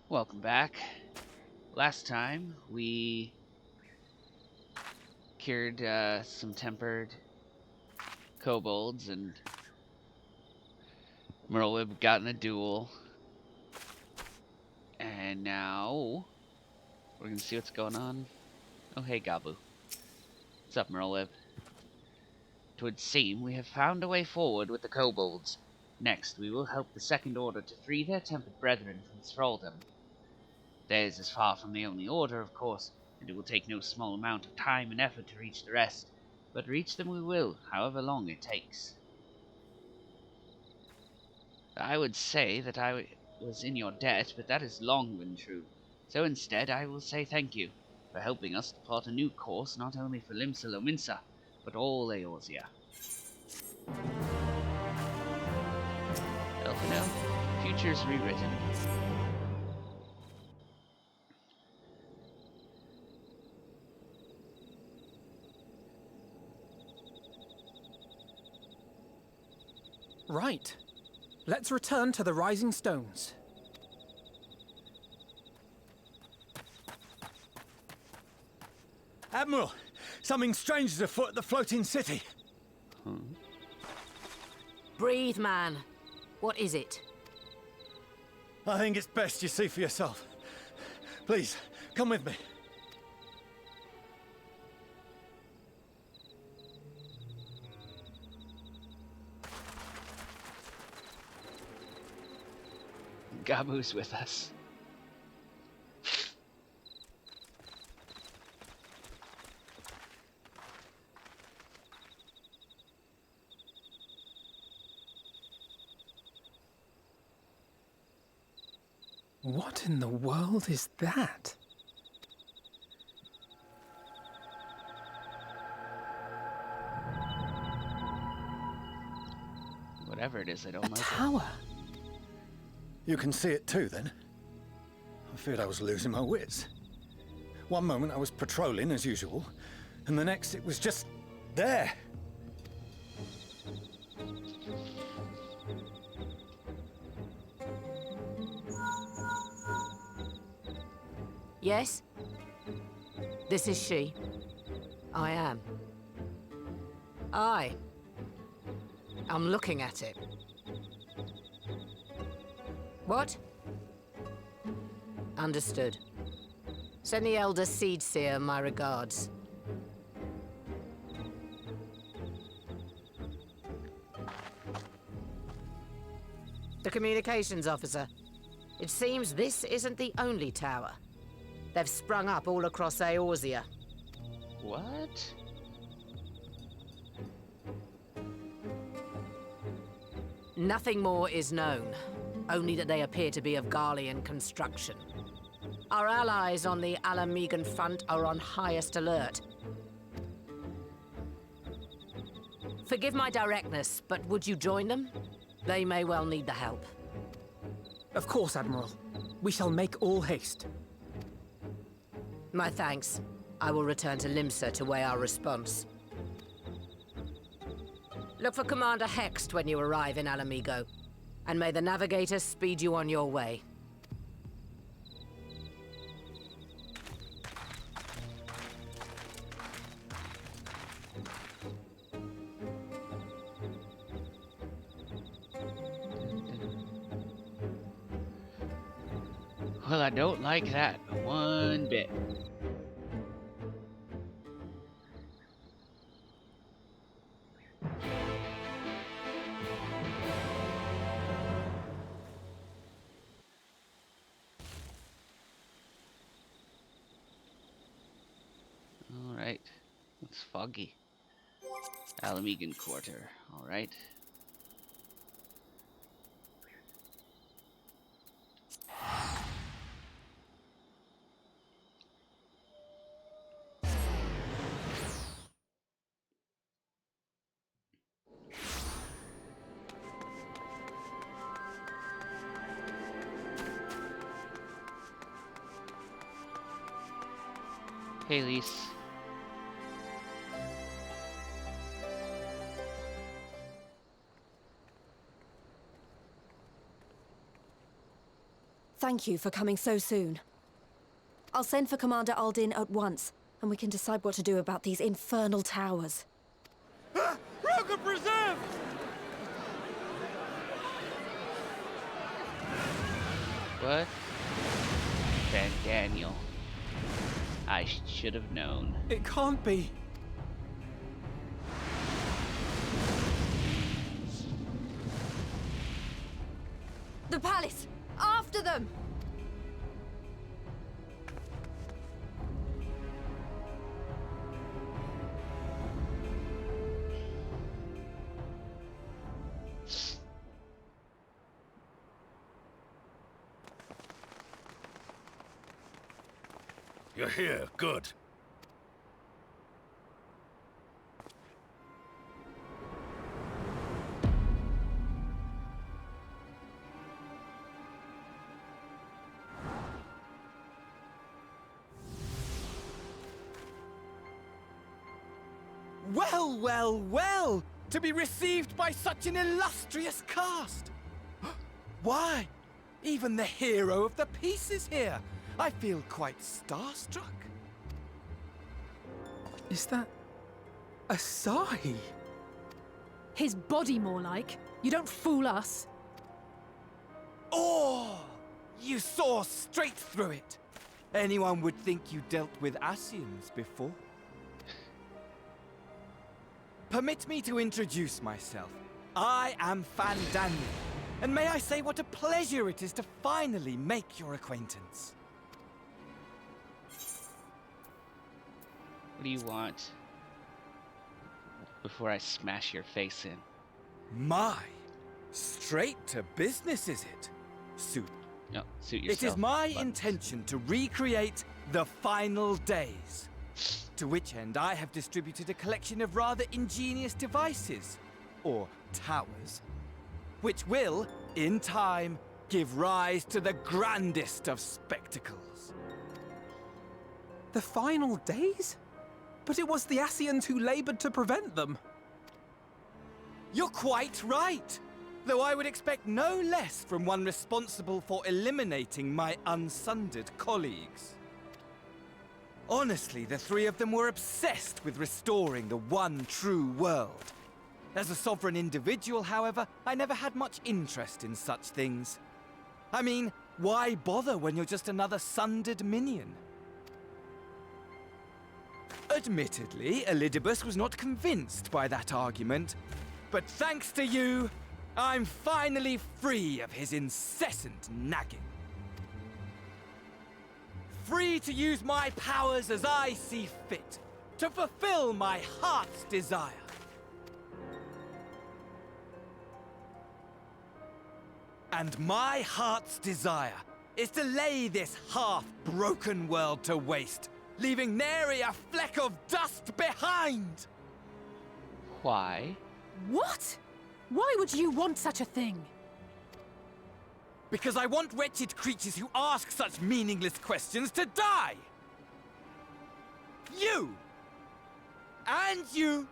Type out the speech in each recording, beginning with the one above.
Welcome back. Last time we cured some tempered kobolds and Merlib got in a duel. And now we're gonna see what's going on. Oh hey Gabu. What's up, Merlib? 'Twould seem we have found a way forward with the kobolds. Next we will help the Second Order to free their tempered brethren from thraldom. Theirs is far from the only order, of course, and it will take no small amount of time and effort to reach the rest, but reach them we will, however long it takes. I would say that I was in your debt, but that has long been true. So instead I will say thank you for helping us to plot a new course not only for Limsa Lominsa, but all Eorzea. Elfino, future's rewritten. Right. Let's return to the Rising Stones. Admiral, something strange is afoot at the floating city. Breathe, man. What is it? I think it's best you see for yourself. Please, come with me. Gabu's with us. What in the world is that? Whatever it is, I don't A like tower. You can see it too, then? I feared I was losing my wits. One moment I was patrolling as usual, and the next it was just there. Yes? This is she. I am. I'm looking at it. What? Understood. Send the Elder Seedseer my regards. The communications officer. It seems this isn't the only tower. They've sprung up all across Eorzea. What? Nothing more is known, only that they appear to be of Garlean construction. Our allies on the Alamegan front are on highest alert. Forgive my directness, but would you join them? They may well need the help. Of course, Admiral. We shall make all haste. My thanks. I will return to Limsa to weigh our response. Look for Commander Hext when you arrive in Alamigo, and may the Navigator speed you on your way. Well, I don't like that one bit. Alright. It's foggy. Alamegan Quarter. Alright. Hey, Lise. Thank you for coming so soon. I'll send for Commander Aldin at once, and we can decide what to do about these infernal towers. Roca Preserve! What? Fandaniel. I should have known. It can't be. The palace! After them! You're here, good. Well, well, well! To be received by such an illustrious cast! Why? Even the hero of the piece is here! I feel quite starstruck. Is that... Asahi? His body, more like. You don't fool us. Oh! You saw straight through it! Anyone would think you dealt with Asians before. Permit me to introduce myself. I am Fandaniel, and may I say what a pleasure it is to finally make your acquaintance. What do you want? Before I smash your face in. My, straight to business is it? Suit. No, suit yourself. It is my buttons. intention to recreate the final days. To which end I have distributed a collection of rather ingenious devices, or towers, which will, in time, give rise to the grandest of spectacles. The final days? But it was the Asians who labored to prevent them. You're quite right, though I would expect no less from one responsible for eliminating my unsundered colleagues. Honestly, the three of them were obsessed with restoring the one true world. As a sovereign individual, however, I never had much interest in such things. I mean, why bother when you're just another sundered minion? Admittedly, Elidibus was not convinced by that argument, but thanks to you, I'm finally free of his incessant nagging. Free to use my powers as I see fit, to fulfill my heart's desire. And my heart's desire is to lay this half-broken world to waste, leaving nary a fleck of dust behind! Why? What? Why would you want such a thing? Because I want wretched creatures who ask such meaningless questions to die! You! And you!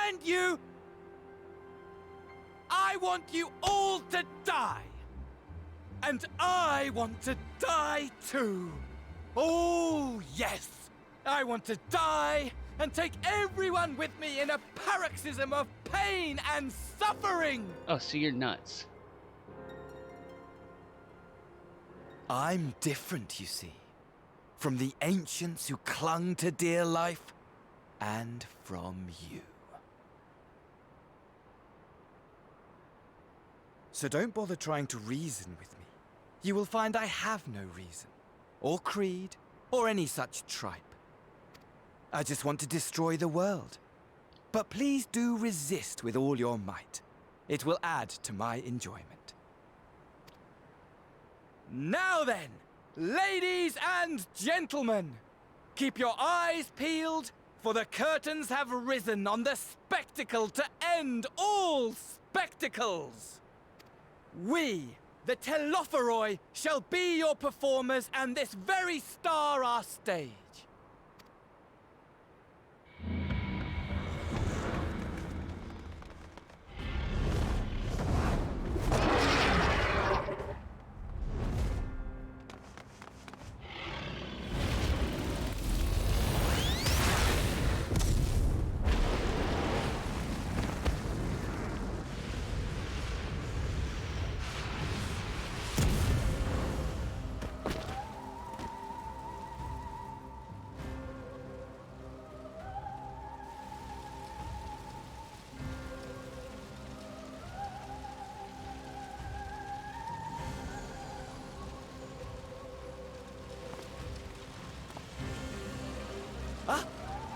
And you! I want you all to die! And I want to die too! Oh, yes! I want to die and take everyone with me in a paroxysm of pain and suffering! Oh, so you're nuts. I'm different, you see, from the ancients who clung to dear life, and from you. So don't bother trying to reason with me. You will find I have no reason, or creed, or any such tripe. I just want to destroy the world. But please do resist with all your might. It will add to my enjoyment. Now then, ladies and gentlemen, keep your eyes peeled, for the curtains have risen on the spectacle to end all spectacles. We, the Telophoroi, shall be your performers, and this very star our stage.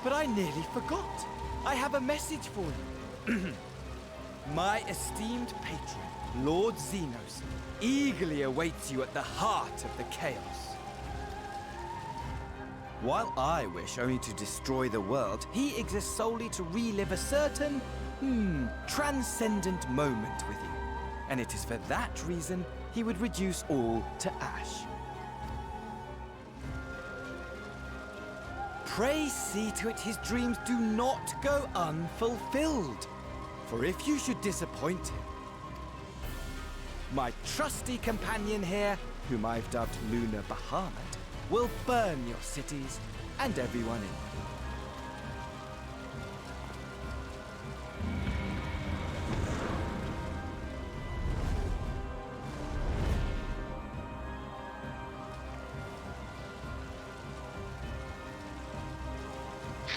but I nearly forgot. I have a message for you. My esteemed patron, Lord Xenos, eagerly awaits you at the heart of the chaos. While I wish only to destroy the world, he exists solely to relive a certain, transcendent moment with you. And it is for that reason he would reduce all to ash. Pray see to it his dreams do not go unfulfilled. For if you should disappoint him, my trusty companion here, whom I've dubbed Lunar Bahamut, will burn your cities and everyone in them.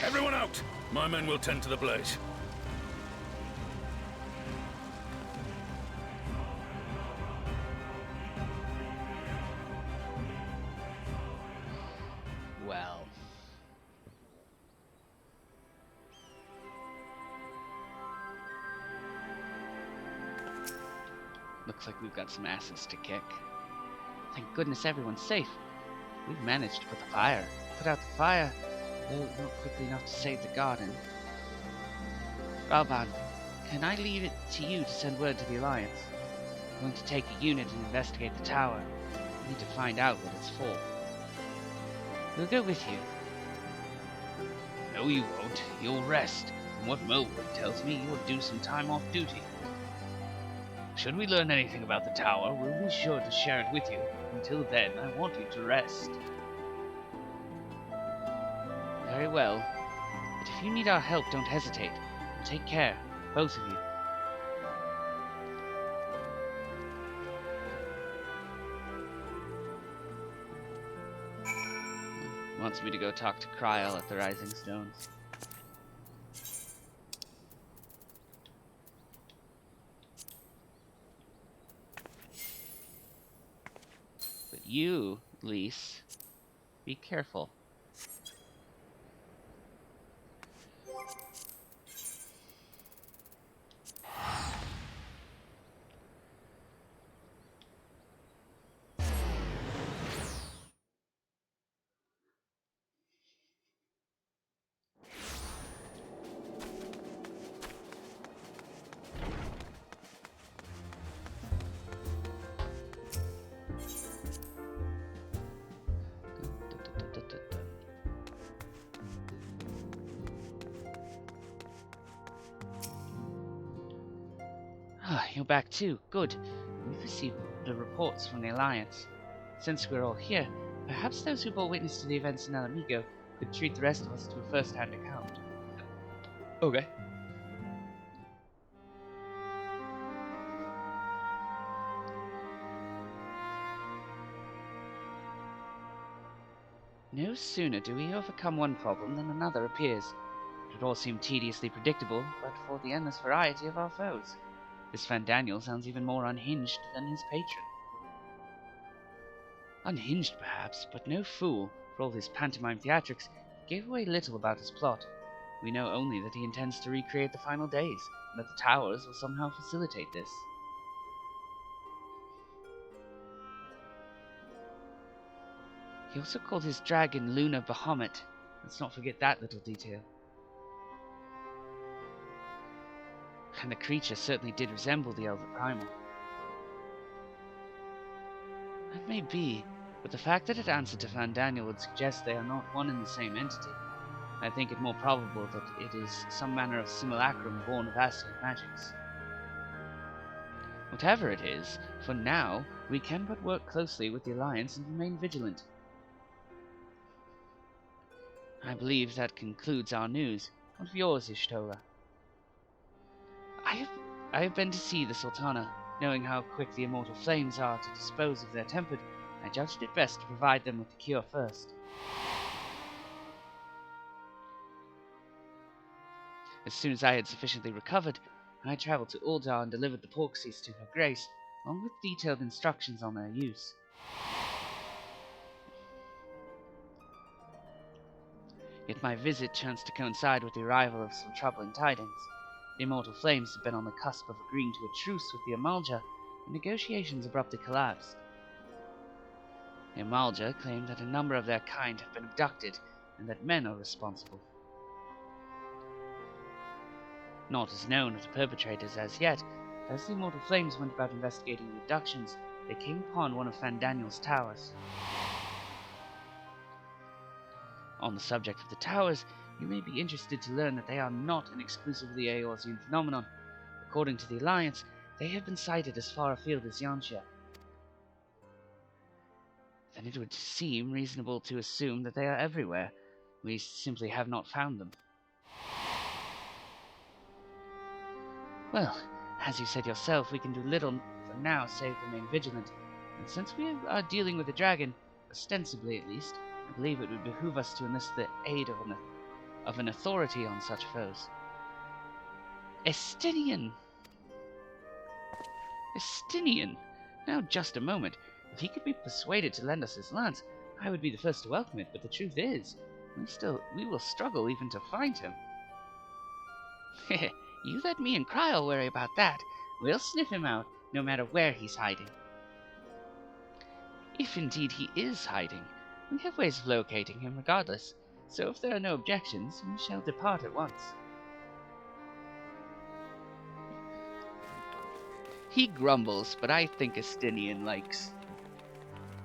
Everyone out! My men will tend to the blaze. Well. Looks like we've got some asses to kick. Thank goodness everyone's safe. We've managed to put the fire, though not quickly enough to save the garden. Ralban, can I leave it to you to send word to the Alliance? I'm going to take a unit and investigate the tower. I need to find out what it's for. We'll go with you. No, you won't. You'll rest. From what Mulwood tells me, you'll do some time off duty. Should we learn anything about the tower, we'll be sure to share it with you. Until then, I want you to rest. Very well. But if you need our help, don't hesitate. And take care, both of you. Wants me to go talk to Kryl at the Rising Stones. But you, Lise, be careful. You're back too. Good. We've received the reports from the Alliance. Since we're all here, perhaps those who bore witness to the events in Alamigo could treat the rest of us to a first-hand account. Okay. No sooner do we overcome one problem than another appears. It would all seem tediously predictable, but for the endless variety of our foes. This Fandaniel sounds even more unhinged than his patron. Unhinged, perhaps, but no fool. For all his pantomime theatrics, he gave away little about his plot. We know only that he intends to recreate the final days, and that the towers will somehow facilitate this. He also called his dragon Lunar Bahamut. Let's not forget that little detail. And the creature certainly did resemble the Elder Primal. That may be, but the fact that it answered to Fandaniel would suggest they are not one and the same entity. I think it more probable that it is some manner of simulacrum born of Ascian magics. Whatever it is, for now, we can but work closely with the Alliance and remain vigilant. I believe that concludes our news. What of yours, Ishtola? I have been to see the Sultana. Knowing how quick the immortal flames are to dispose of their tempered, I judged it best to provide them with the cure first. As soon as I had sufficiently recovered, I travelled to Uldar and delivered the porksies to her grace, along with detailed instructions on their use. Yet my visit chanced to coincide with the arrival of some troubling tidings. The immortal flames had been on the cusp of agreeing to a truce with the Amalja, and negotiations abruptly collapsed. The Amalja claimed that a number of their kind have been abducted, and that men are responsible. Naught is known of the perpetrators as yet, but as the immortal flames went about investigating the abductions, they came upon one of Fandaniel's towers. On the subject of the towers, you may be interested to learn that they are not an exclusively Eorzean phenomenon. According to the Alliance, they have been sighted as far afield as Yanxia. Then it would seem reasonable to assume that they are everywhere. We simply have not found them. Well, as you said yourself, we can do little for now save remain vigilant. And since we are dealing with a dragon, ostensibly at least, I believe it would behoove us to enlist the aid of an authority on such foes. Estinian! Estinian! Now just a moment. If he could be persuaded to lend us his lance, I would be the first to welcome it, but the truth is, we will struggle even to find him. You let me and Kryl worry about that. We'll sniff him out, no matter where he's hiding. If indeed he is hiding, we have ways of locating him regardless, so if there are no objections, we shall depart at once. He grumbles, but I think Estinian likes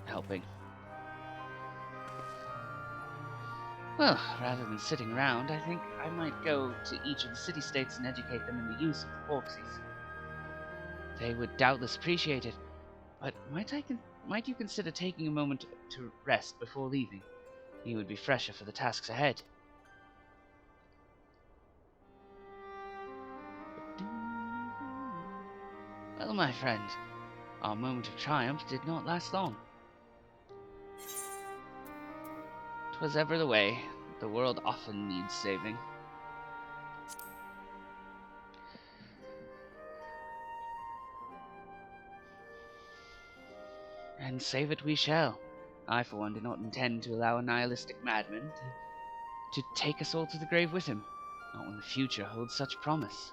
helping. Well, rather than sitting around, I think I might go to each of the city-states and educate them in the use of the Porxies. They would doubtless appreciate it, but might you consider taking a moment to rest before leaving? You would be fresher for the tasks ahead. Well, my friend, our moment of triumph did not last long. 'Twas ever the way. The world often needs saving. And save it we shall. I, for one, do not intend to allow a nihilistic madman to take us all to the grave with him, not when the future holds such promise.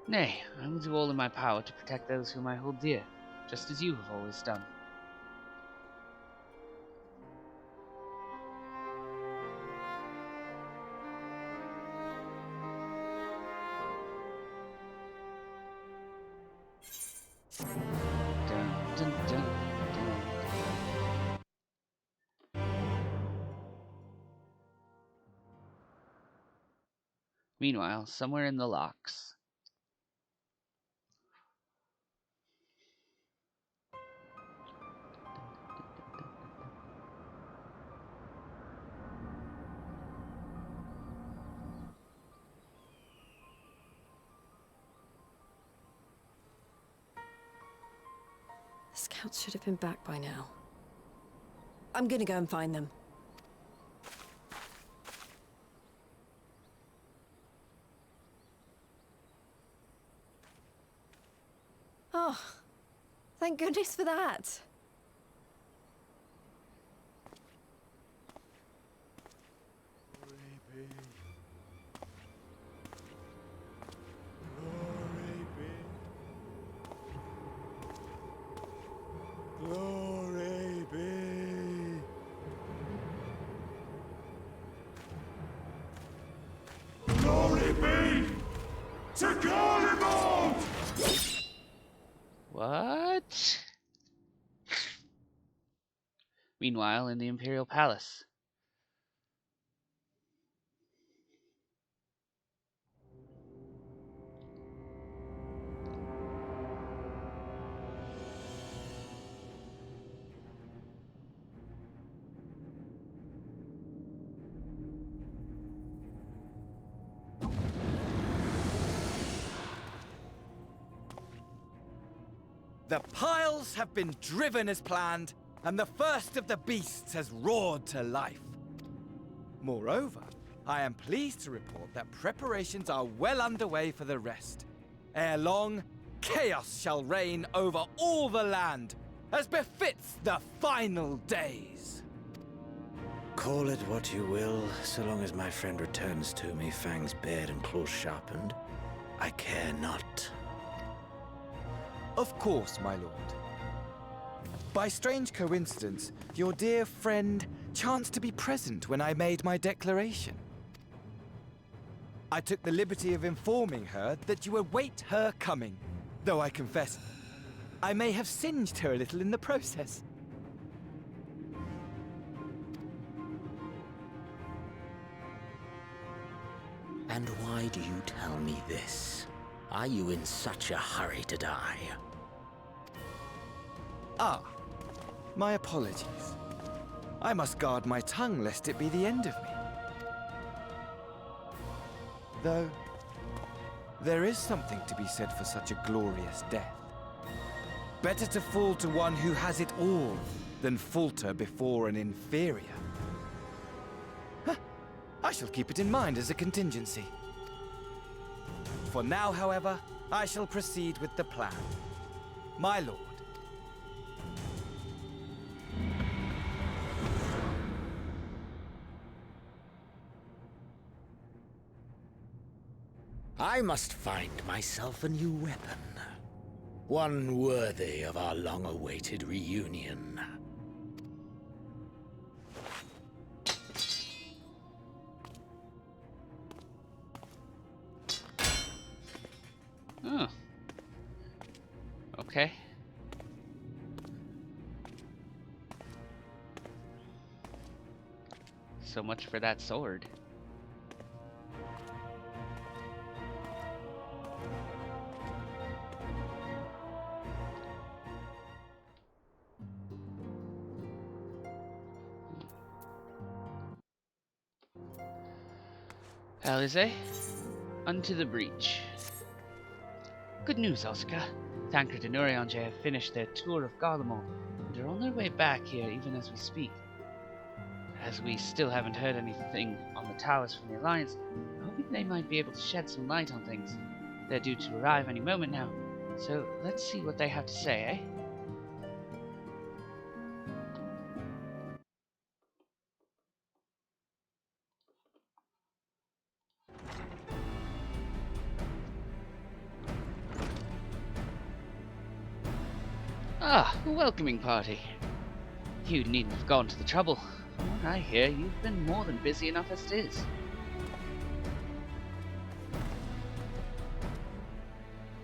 Nay, I will do all in my power to protect those whom I hold dear, just as you have always done. Dun, dun, dun, dun. Meanwhile, somewhere in the locks. The scouts should have been back by now. I'm gonna go and find them. Oh, thank goodness for that. Glory be. Glory be to Garibald! What? Meanwhile, in the Imperial Palace. The piles have been driven as planned, and the first of the beasts has roared to life. Moreover, I am pleased to report that preparations are well underway for the rest. Ere long, chaos shall reign over all the land, as befits the final days. Call it what you will, so long as my friend returns to me, fangs bared and claws sharpened. I care not. Of course, my lord. By strange coincidence, your dear friend chanced to be present when I made my declaration. I took the liberty of informing her that you await her coming, though I confess, I may have singed her a little in the process. And why do you tell me this? Are you in such a hurry to die? Ah, my apologies. I must guard my tongue lest it be the end of me. Though, there is something to be said for such a glorious death. Better to fall to one who has it all than falter before an inferior. Huh. I shall keep it in mind as a contingency. For now, however, I shall proceed with the plan. My lord. I must find myself a new weapon. One worthy of our long-awaited reunion. Oh. Okay. So much for that sword. Alize, unto the breach. Good news, Oscar. Thancred and Urianger have finished their tour of Garlemald and are on their way back here even as we speak. As we still haven't heard anything on the towers from the Alliance, I'm hoping they might be able to shed some light on things. They're due to arrive any moment now, so let's see what they have to say, eh? Ah, a welcoming party. You needn't have gone to the trouble. From what I hear, you've been more than busy enough as it is.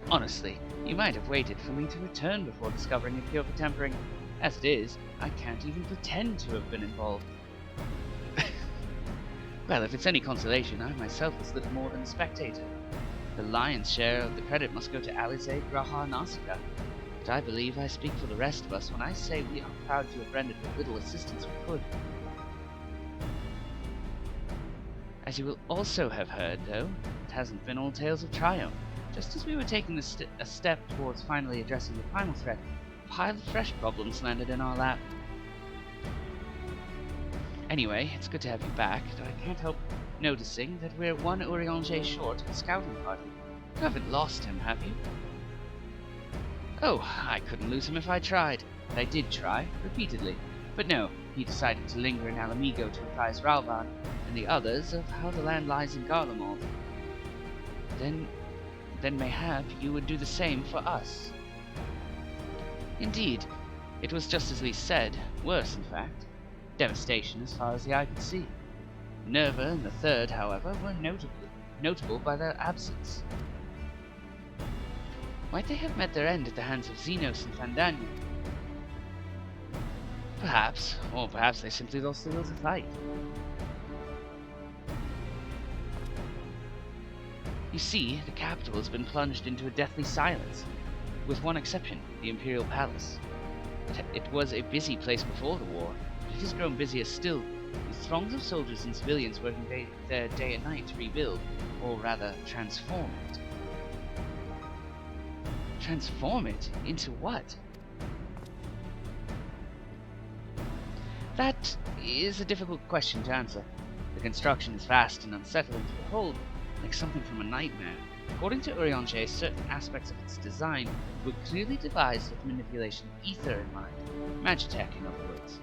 Honestly, you might have waited for me to return before discovering a cure for tempering. As it is, I can't even pretend to have been involved. Well, if it's any consolation, I myself was little more than a spectator. The lion's share of the credit must go to Alize, Graha, and Asuka. But I believe I speak for the rest of us when I say we are proud to have rendered what little assistance we could. As you will also have heard, though, it hasn't been all tales of triumph. Just as we were taking a step towards finally addressing the primal threat, a pile of fresh problems landed in our lap. Anyway, it's good to have you back, though I can't help noticing that we're one Urianger short of a scouting party. You haven't lost him, have you? Oh, I couldn't lose him if I tried. And I did try, repeatedly. But no, he decided to linger in Alamigo to apprise Ralvan and the others of how the land lies in Garlemald. Then mayhap you would do the same for us. Indeed, it was just as we said, worse in fact. Devastation as far as the eye could see. Nerva and the Third, however, were notable by their absence. Might they have met their end at the hands of Xenos and Fandaniel? Perhaps, or perhaps they simply lost the will to fight. You see, the capital has been plunged into a deathly silence, with one exception, the Imperial Palace. It was a busy place before the war, but it has grown busier still, with throngs of soldiers and civilians working there day and night to rebuild, or rather, transform it. Transform it? Into what? That is a difficult question to answer. The construction is vast and unsettling to behold, like something from a nightmare. According to Urianger, certain aspects of its design were clearly devised with manipulation of ether in mind. Magitech, in other words.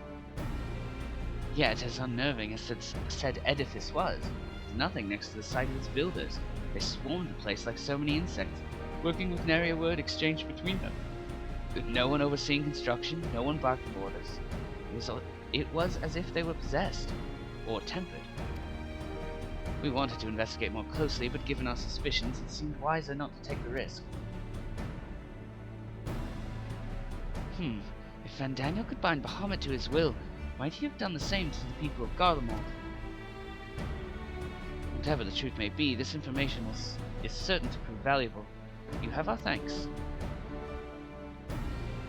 Yet, as unnerving as said edifice was, there's nothing next to the site of its builders. They swarmed the place like so many insects, working with nary a word exchanged between them. With no one overseeing construction, no one barking orders. It was as if they were possessed, or tempered. We wanted to investigate more closely, but given our suspicions, it seemed wiser not to take the risk. If Fandaniel could bind Bahamut to his will, might he have done the same to the people of Garlemald? Whatever the truth may be, this information is certain to prove valuable. You have our thanks.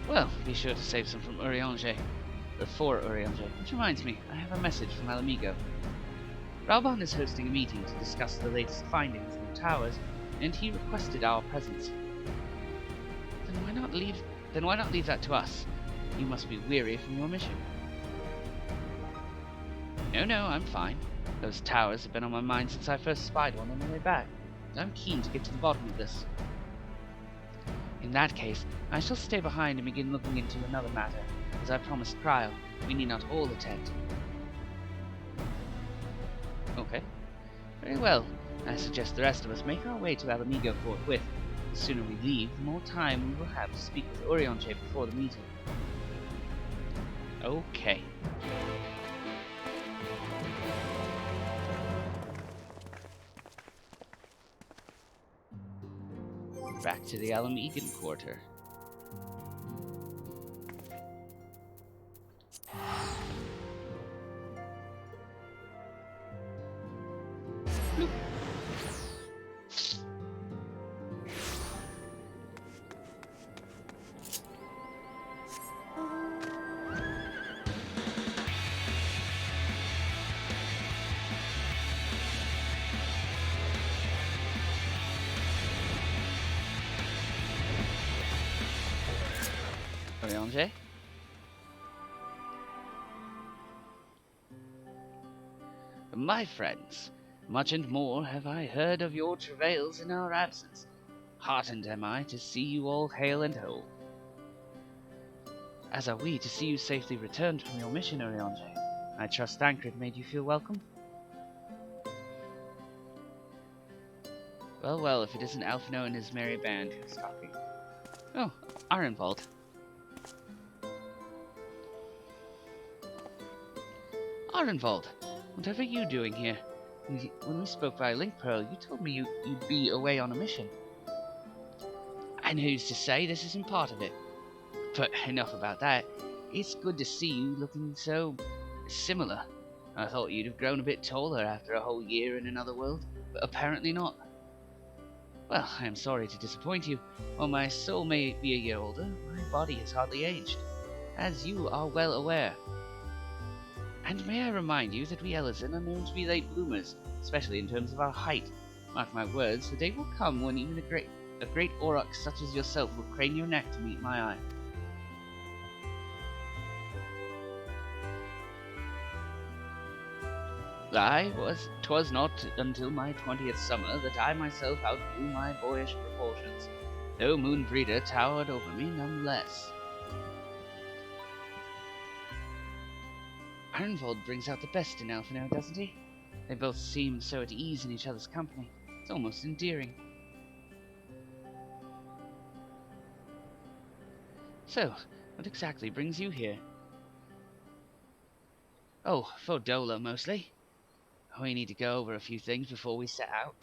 Well, be sure to save some from Urianger, or for Urianger. Which reminds me, I have a message from Alamigo. Raubahn is hosting a meeting to discuss the latest findings in the towers, and he requested our presence. Then why not leave that to us? You must be weary from your mission. No, I'm fine. Those towers have been on my mind since I first spied one on the way back. I'm keen to get to the bottom of this. In that case, I shall stay behind and begin looking into another matter. As I promised Cryle, we need not all attend. Okay. Very well. I suggest the rest of us make our way to Alamigo forthwith. The sooner we leave, the more time we will have to speak with Urianger before the meeting. Okay. Back to the Alamigan quarter. Bloop. Urianger? My friends, much and more have I heard of your travails in our absence. Heartened am I to see you all hale and whole. As are we to see you safely returned from your mission, Urianger. I trust Thancred made you feel welcome? Well, if it isn't Alphino and his merry band who's talking. Oh, Ironvold. Ironvold, whatever are you doing here? When we spoke via Link Pearl, you told me you'd be away on a mission. And who's to say this isn't part of it? But enough about that. It's good to see you looking so similar. I thought you'd have grown a bit taller after a whole year in another world, but apparently not. Well, I am sorry to disappoint you. While my soul may be a year older, my body has hardly aged, as you are well aware. And may I remind you that we Elezen are known to be late bloomers, especially in terms of our height. Mark my words, the day will come when even a great Auroch such as yourself will crane your neck to meet my eye. Twas not until my 20th summer that I myself outgrew my boyish proportions, though Moonbreeder towered over me none less. Ironvold brings out the best in Alphino, doesn't he? They both seem so at ease in each other's company. It's almost endearing. So, what exactly brings you here? Oh, for Dola, mostly. We need to go over a few things before we set out.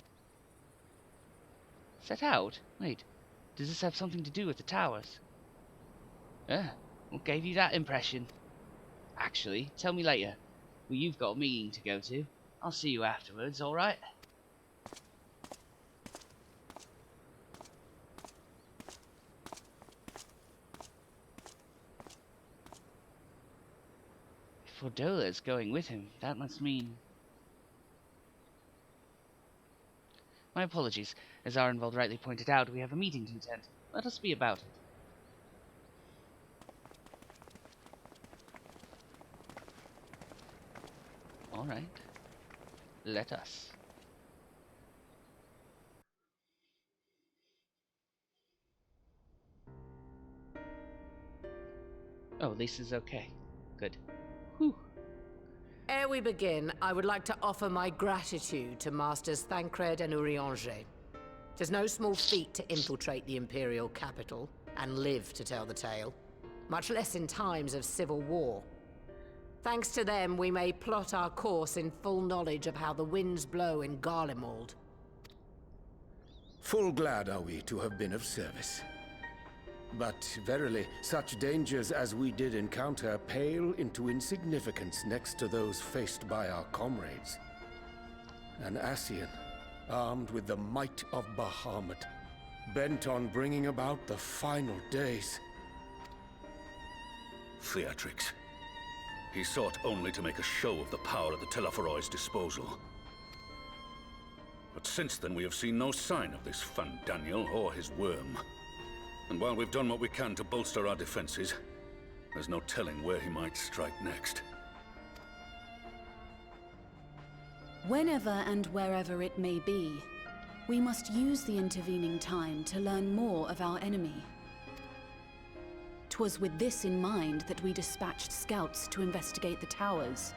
Set out? Wait, does this have something to do with the towers? What gave you that impression? Actually, tell me later. Well, you've got a meeting to go to. I'll see you afterwards, alright? If Fordola is going with him, that must mean... My apologies. As Arenvald rightly pointed out, we have a meeting to attend. Let us be about it. Alright. Let us. Oh, Lisa's okay. Good. Whew. Ere we begin, I would like to offer my gratitude to Masters Thancred and Urianger. Tis no small feat to infiltrate the Imperial capital and live to tell the tale, much less in times of civil war. Thanks to them, we may plot our course in full knowledge of how the winds blow in Garlemald. Full glad are we to have been of service. But verily, such dangers as we did encounter pale into insignificance next to those faced by our comrades. An Ascian, armed with the might of Bahamut, bent on bringing about the final days. Theatrics. He sought only to make a show of the power at the Telophoroid's disposal. But since then we have seen no sign of this Fandaniel or his worm. And while we've done what we can to bolster our defenses, there's no telling where he might strike next. Whenever and wherever it may be, we must use the intervening time to learn more of our enemy. 'Twas with this in mind that we dispatched scouts to investigate the towers.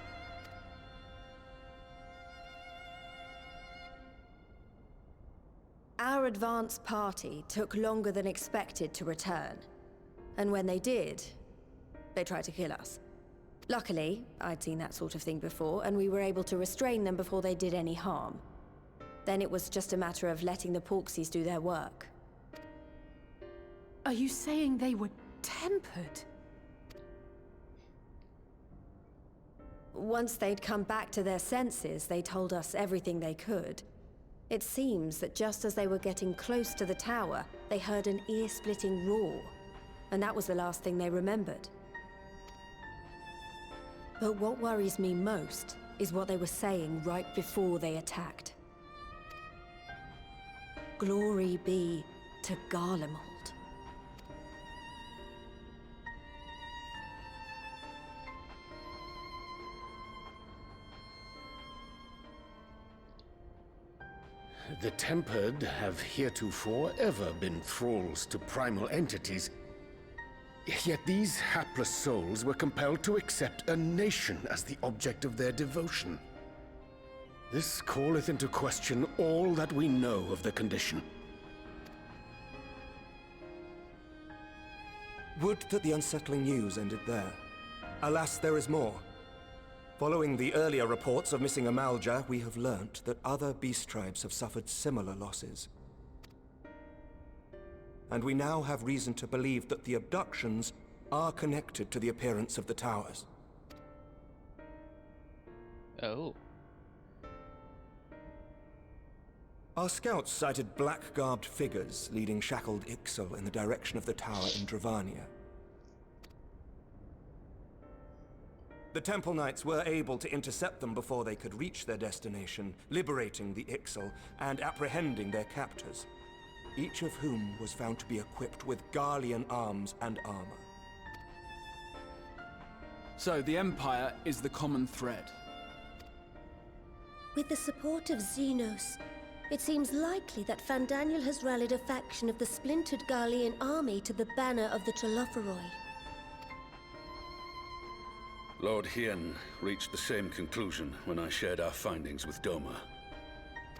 Our advance party took longer than expected to return. And when they did, they tried to kill us. Luckily, I'd seen that sort of thing before, and we were able to restrain them before they did any harm. Then it was just a matter of letting the Porksies do their work. Are you saying they were tempered? Once they'd come back to their senses, they told us everything they could. It seems that just as they were getting close to the tower, they heard an ear-splitting roar, and that was the last thing they remembered. But what worries me most is what they were saying right before they attacked. Glory be to Garlemald. The Tempered have heretofore ever been thralls to primal entities. Yet these hapless souls were compelled to accept a nation as the object of their devotion. This calleth into question all that we know of the condition. Would that the unsettling news ended there. Alas, there is more. Following the earlier reports of missing Amalja, we have learnt that other beast tribes have suffered similar losses. And we now have reason to believe that the abductions are connected to the appearance of the towers. Oh. Our scouts sighted black-garbed figures leading shackled Ixal in the direction of the tower in Dravania. The Temple Knights were able to intercept them before they could reach their destination, liberating the Ixal and apprehending their captors, each of whom was found to be equipped with Garlean arms and armor. So the Empire is the common thread. With the support of Xenos, it seems likely that Fandaniel has rallied a faction of the splintered Garlean army to the banner of the Telophoroid. Lord Hien reached the same conclusion when I shared our findings with Doma.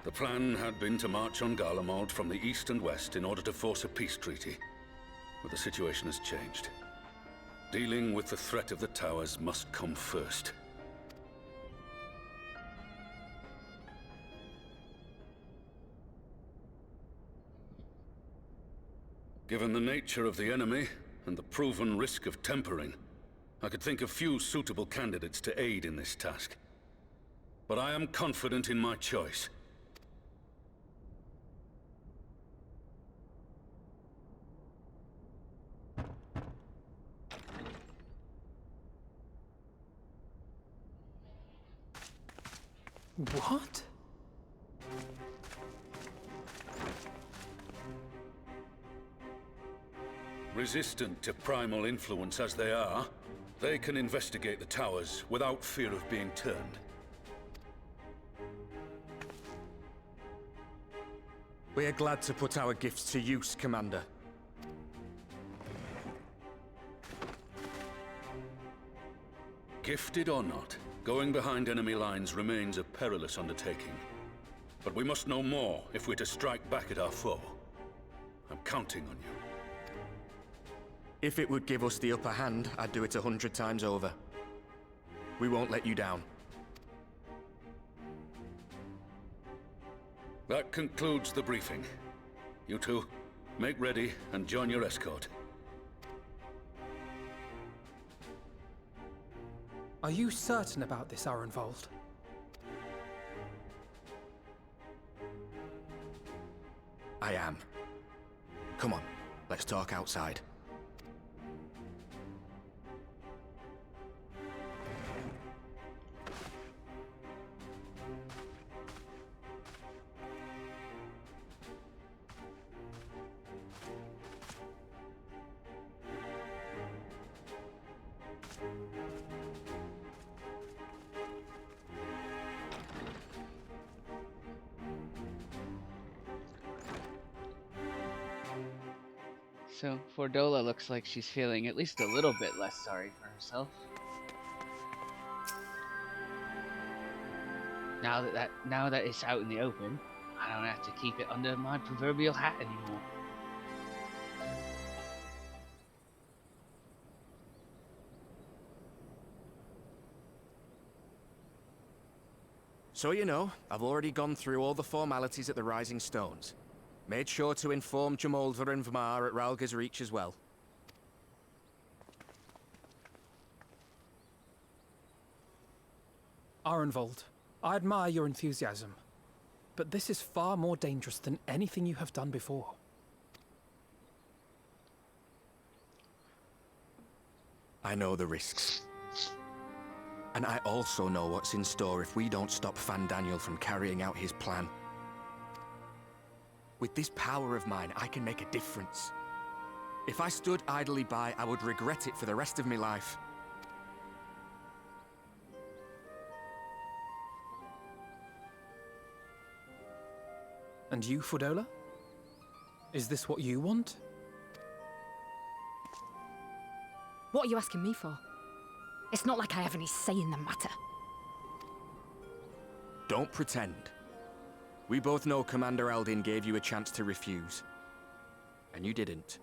The plan had been to march on Garlemald from the east and west in order to force a peace treaty. But the situation has changed. Dealing with the threat of the towers must come first. Given the nature of the enemy and the proven risk of tempering, I could think of few suitable candidates to aid in this task. But I am confident in my choice. What? Resistant to primal influence as they are, they can investigate the towers without fear of being turned. We are glad to put our gifts to use, Commander. Gifted or not, Going behind enemy lines remains a perilous undertaking. But we must know more if we're to strike back at our foe. I'm counting on you. If it would give us the upper hand, I'd do it 100 times over. We won't let you down. That concludes the briefing. You two, make ready and join your escort. Are you certain about this, Arenvold? I am. Come on, let's talk outside. So Fordola looks like she's feeling at least a little bit less sorry for herself. Now that it's out in the open, I don't have to keep it under my proverbial hat anymore. So you know, I've already gone through all the formalities at the Rising Stones. Made sure to inform Jamoldva and Vmar at Ralga's Reach as well. Arenvold, I admire your enthusiasm, but this is far more dangerous than anything you have done before. I know the risks. And I also know what's in store if we don't stop Fandaniel from carrying out his plan. With this power of mine, I can make a difference. If I stood idly by, I would regret it for the rest of my life. And you, Fordola? Is this what you want? What are you asking me for? It's not like I have any say in the matter. Don't pretend. We both know Commander Eldin gave you a chance to refuse. And you didn't.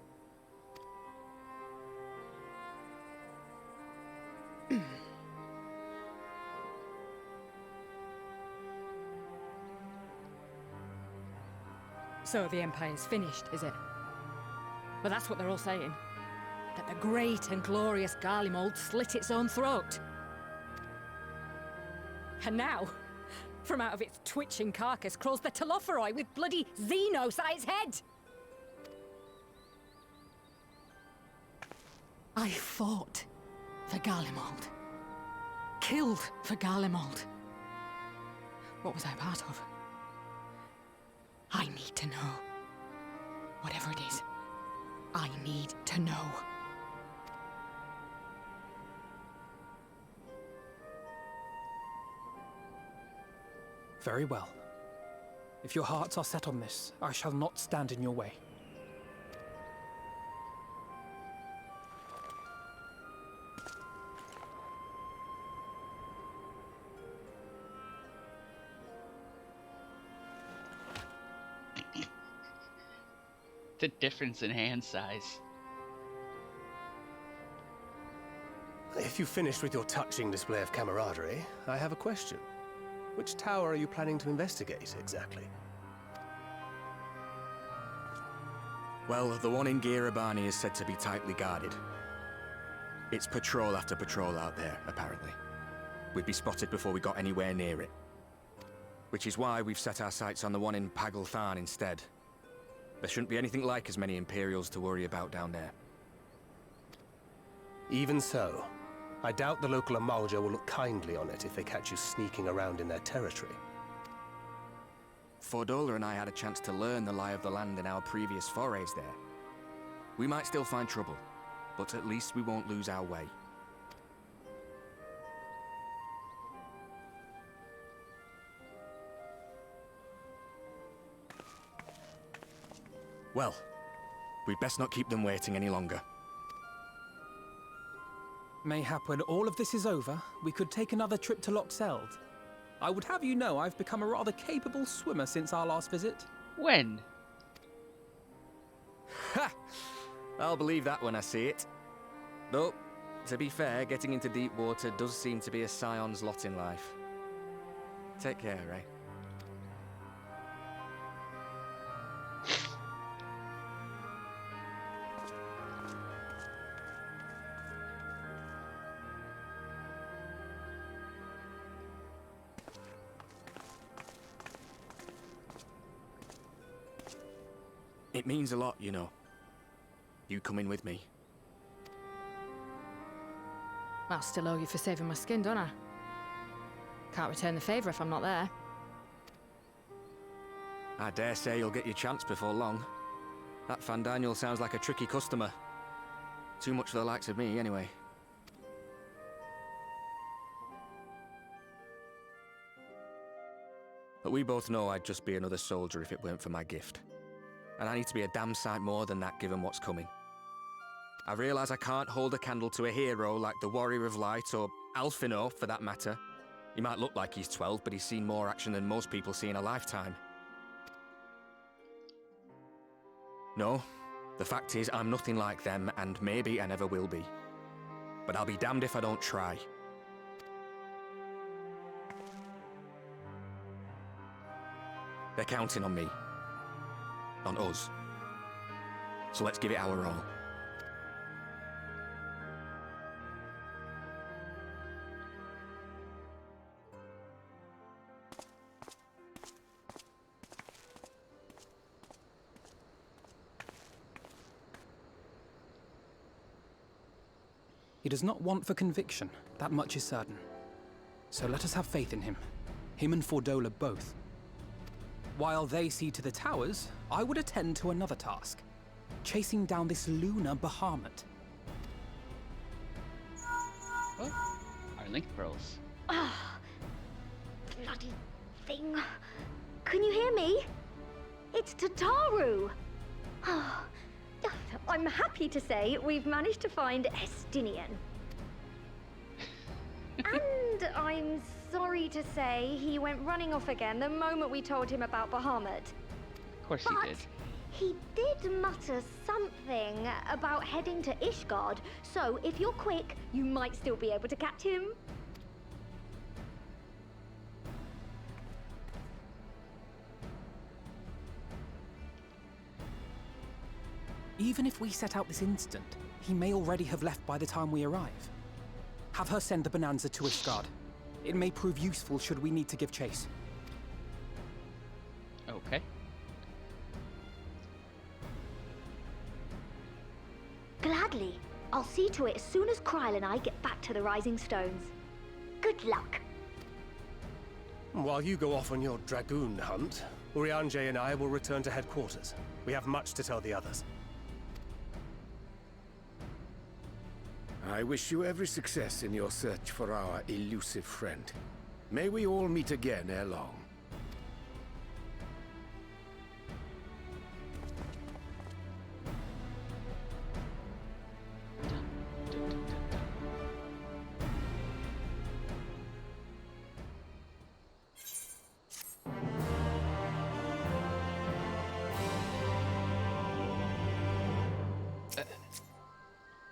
So the Empire's finished, is it? But that's what they're all saying. That the great and glorious Garlemald slit its own throat. And now, from out of its twitching carcass crawls the Telophoroi with bloody Xenos at its head! I fought for Garlemald. Killed for Garlemald. What was I a part of? I need to know. Whatever it is, I need to know. Very well. If your hearts are set on this, I shall not stand in your way. The difference in hand size. If you've finished with your touching display of camaraderie, I have a question. Which tower are you planning to investigate, exactly? Well, the one in Girabani is said to be tightly guarded. It's patrol after patrol out there, apparently. We'd be spotted before we got anywhere near it. Which is why we've set our sights on the one in Pagalthan instead. There shouldn't be anything like as many Imperials to worry about down there. Even so, I doubt the local Amalja will look kindly on it if they catch you sneaking around in their territory. Fordola and I had a chance to learn the lie of the land in our previous forays there. We might still find trouble, but at least we won't lose our way. Well, we'd best not keep them waiting any longer. Mayhap when all of this is over, we could take another trip to Loxeld. I would have you know I've become a rather capable swimmer since our last visit. When? Ha! I'll believe that when I see it. Though, to be fair, getting into deep water does seem to be a scion's lot in life. Take care, Ray. It means a lot, you know. You coming with me. I'll still owe you for saving my skin, don't I? Can't return the favour if I'm not there. I dare say you'll get your chance before long. That Fandaniel sounds like a tricky customer. Too much for the likes of me, anyway. But we both know I'd just be another soldier if it weren't for my gift. And I need to be a damn sight more than that given what's coming. I realise I can't hold a candle to a hero like the Warrior of Light or Alphino, for that matter. He might look like he's 12, but he's seen more action than most people see in a lifetime. No, the fact is I'm nothing like them, and maybe I never will be. But I'll be damned if I don't try. They're counting on me. On us. So let's give it our all. He does not want for conviction, that much is certain. So let us have faith in him. Him and Fordola both. While they see to the towers, I would attend to another task. Chasing down this lunar Bahamut. Oh, our link pearls. Ah, bloody thing. Can you hear me? It's Tataru. I'm happy to say we've managed to find Estinian. And I'm sorry to say he went running off again the moment we told him about Bahamut. Of course he did. He did mutter something about heading to Ishgard, so if you're quick, you might still be able to catch him. Even if we set out this instant, he may already have left by the time we arrive. Have her send the Bonanza to Ishgard. It may prove useful should we need to give chase. Okay. Gladly. I'll see to it as soon as Kryl and I get back to the Rising Stones. Good luck. While you go off on your dragoon hunt, Urianger and I will return to headquarters. We have much to tell the others. I wish you every success in your search for our elusive friend. May we all meet again ere long.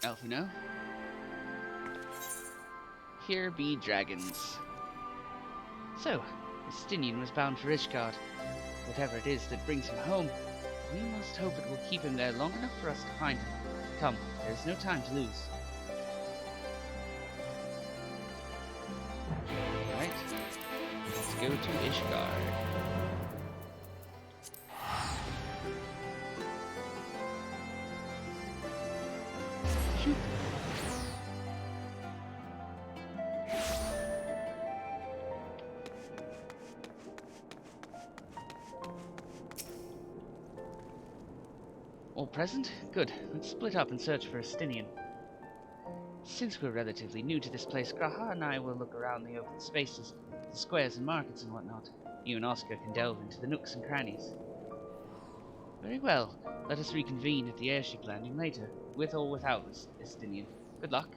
Alphino? Here be dragons. So, Estinian was bound for Ishgard. Whatever it is that brings him home, we must hope it will keep him there long enough for us to find him. Come, there is no time to lose. Right, let's go to Ishgard. Shoot. All present? Good. Let's split up and search for Estinian. Since we're relatively new to this place, Graha and I will look around the open spaces, the squares and markets and whatnot. You and Oscar can delve into the nooks and crannies. Very well. Let us reconvene at the airship landing later, with or without Estinian. Good luck.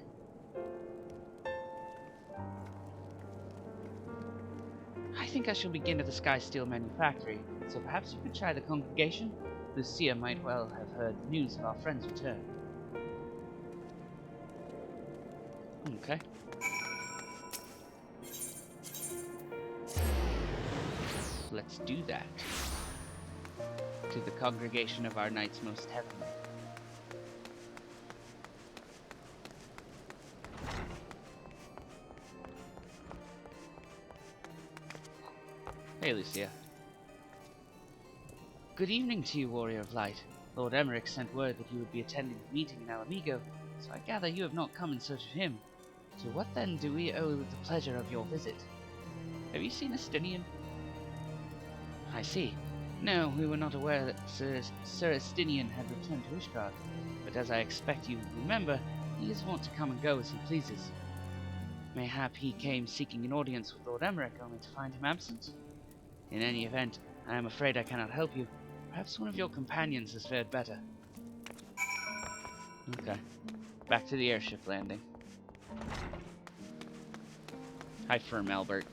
I think I shall begin at the Sky Steel Manufactory, so perhaps you could try the congregation? Lucia might well have heard news of our friend's return. Okay. Let's do that. To the congregation of our Knights Most Heavenly. Hey, Lucia. Good evening to you, Warrior of Light. Lord Emmerich sent word that you would be attending the meeting in Alamigo, so I gather you have not come in search of him. To what then do we owe the pleasure of your visit? Have you seen Estinian? I see. No, we were not aware that Sir Estinian had returned to Ishgard, but as I expect you remember, he is wont to come and go as he pleases. Mayhap he came seeking an audience with Lord Emmerich only to find him absent? In any event, I am afraid I cannot help you. Perhaps one of your companions has fared better. Okay. Back to the airship landing. Hi, Firm Albert.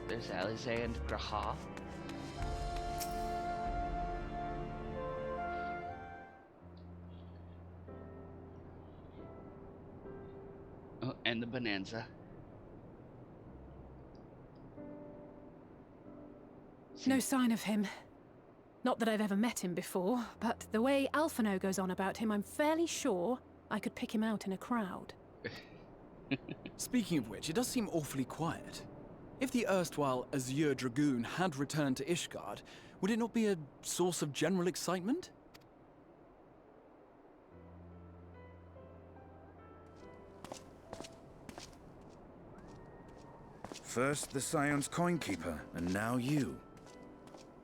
There's Alize and Graha. Oh, and the Bonanza. No sign of him. Not that I've ever met him before, but the way Alphino goes on about him, I'm fairly sure I could pick him out in a crowd. Speaking of which, it does seem awfully quiet. If the erstwhile Azure Dragoon had returned to Ishgard, would it not be a source of general excitement? First the Scion's Coinkeeper, and now you.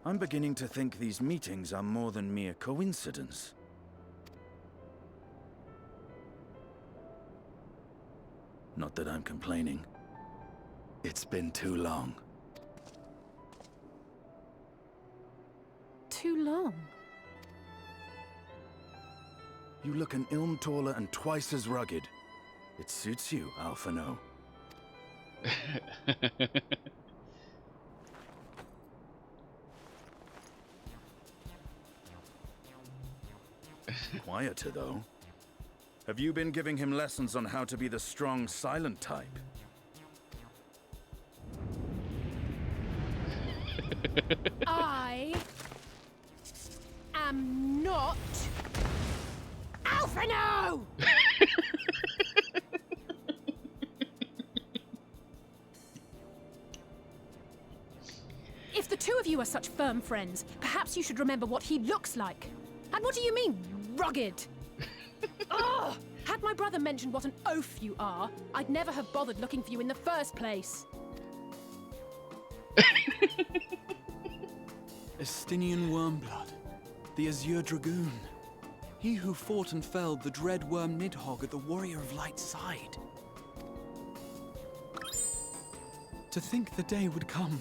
I'm beginning to think these meetings are more than mere coincidence. Not that I'm complaining. It's been too long. Too long? You look an ilm taller and twice as rugged. It suits you, Alphino. Quieter, though. Have you been giving him lessons on how to be the strong, silent type? I am not Alphino! If the two of you are such firm friends, perhaps you should remember what he looks like. And what do you mean, rugged? Ugh! Had my brother mentioned what an oaf you are, I'd never have bothered looking for you in the first place. Estinian Wormblood, the Azure Dragoon. He who fought and felled the dread worm Nidhogg at the Warrior of Light's side. To think the day would come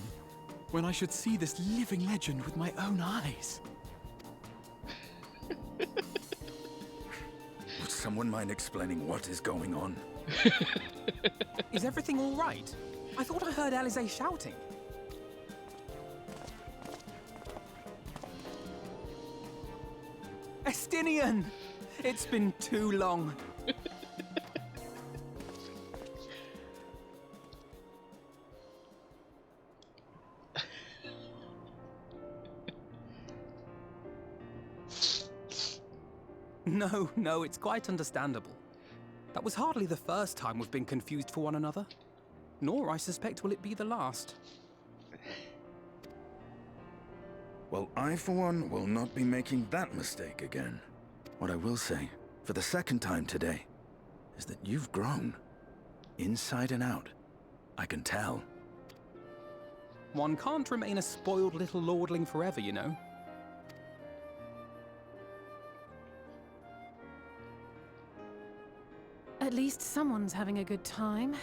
when I should see this living legend with my own eyes. Would someone mind explaining what is going on? Is everything all right? I thought I heard Alize shouting. Estinian! It's been too long. No, it's quite understandable. That was hardly the first time we've been confused for one another. Nor, I suspect, will it be the last. Well, I, for one, will not be making that mistake again. What I will say, for the second time today, is that you've grown. Inside and out. I can tell. One can't remain a spoiled little lordling forever, you know. At least someone's having a good time.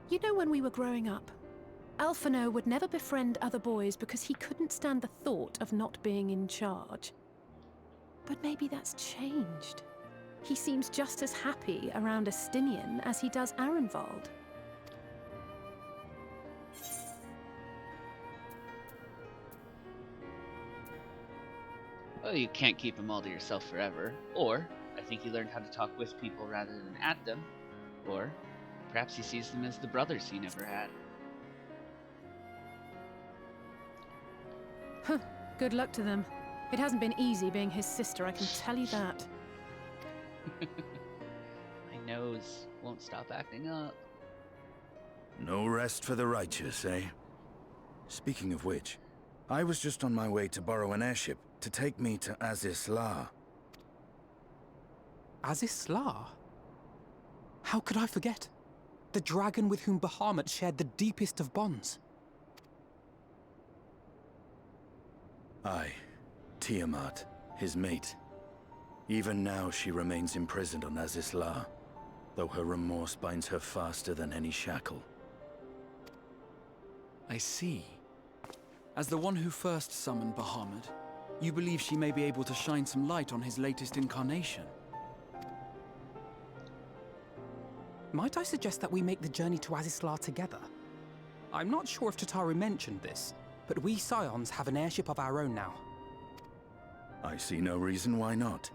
You know, when we were growing up, Alphino would never befriend other boys because he couldn't stand the thought of not being in charge. But maybe that's changed. He seems just as happy around Estinian as he does Arenvald. Well, you can't keep them all to yourself forever. Or, I think he learned how to talk with people rather than at them. Or, perhaps he sees them as the brothers he never had. Huh, good luck to them. It hasn't been easy being his sister, I can tell you that. My nose won't stop acting up. No rest for the righteous, eh? Speaking of which, I was just on my way to borrow an airship to take me to Azisla. Azisla? How could I forget? The dragon with whom Bahamut shared the deepest of bonds. Aye, Tiamat, his mate. Even now she remains imprisoned on Azisla, though her remorse binds her faster than any shackle. I see. As the one who first summoned Bahamut, you believe she may be able to shine some light on his latest incarnation. Might I suggest that we make the journey to Azisla together? I'm not sure if Tataru mentioned this, but we Scions have an airship of our own now. I see no reason why not.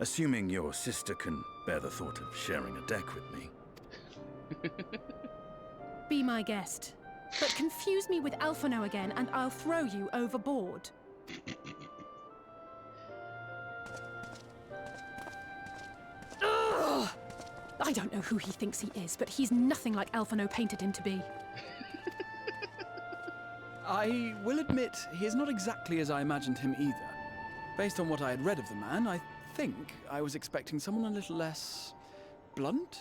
Assuming your sister can bear the thought of sharing a deck with me. Be my guest. But confuse me with Alphino again and I'll throw you overboard. Ugh! I don't know who he thinks he is, but he's nothing like Alphino painted him to be. I will admit, he is not exactly as I imagined him either. Based on what I had read of the man, I think I was expecting someone a little less blunt?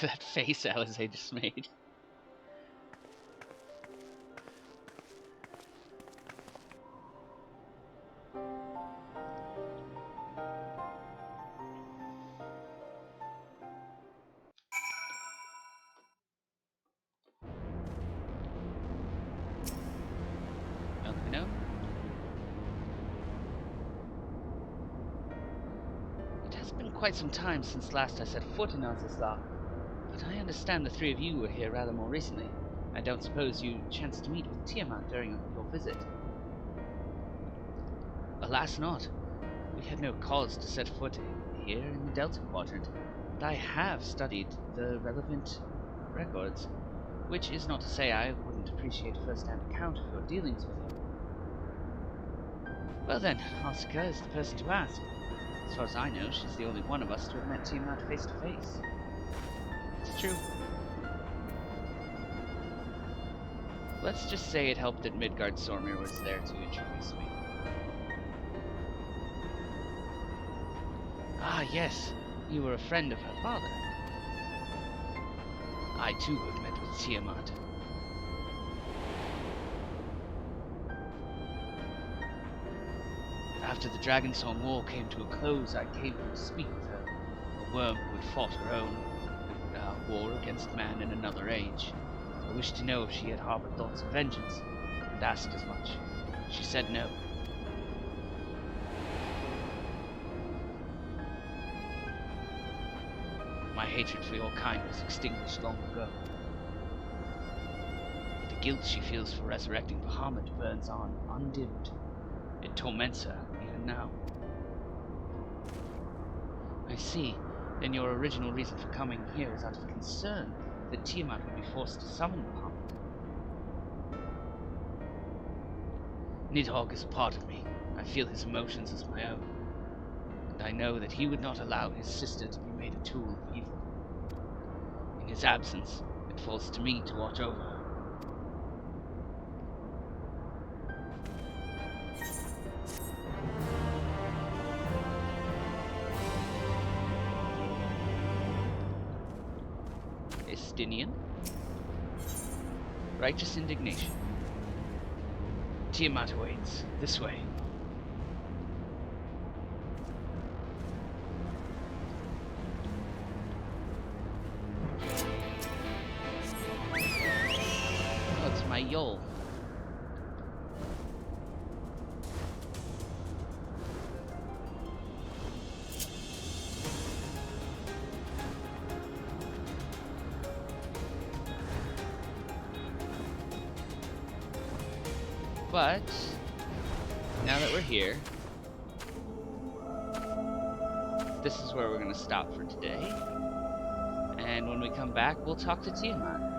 That face Alize just made. No? It has been quite some time since last I set foot in Azisla, but I understand the three of you were here rather more recently. I don't suppose you chanced to meet with Tiamat during your visit. Alas not. We had no cause to set foot here in the Delta Quadrant, but I have studied the relevant records, which is not to say I wouldn't appreciate a first-hand account of your dealings with him. Well then, Asuka is the person to ask. As far as I know, she's the only one of us to have met Tiamat face to face. It's true. Let's just say it helped that Midgard Sormir was there to introduce me. Ah, yes, you were a friend of her father. I too have met with Tiamat. After the Dragonsong War came to a close, I came to speak with her, a worm who had fought her own war against man in another age. I wished to know if she had harbored thoughts of vengeance, and asked as much. She said no. My hatred for your kind was extinguished long ago. But the guilt she feels for resurrecting Bahamut burns on, undimmed. It torments her, even now. I see. Then your original reason for coming here was out of concern that Tiamat would be forced to summon Bahamut. Nidhogg is a part of me. I feel his emotions as my own. And I know that he would not allow his sister to be made a tool of evil. In his absence, it falls to me to watch over her. Fandaniel. Righteous indignation. Tiamat awaits. This way. Oh, it's my Yol. But now that we're here, this is where we're going to stop for today. And when we come back, we'll talk to Tiamat.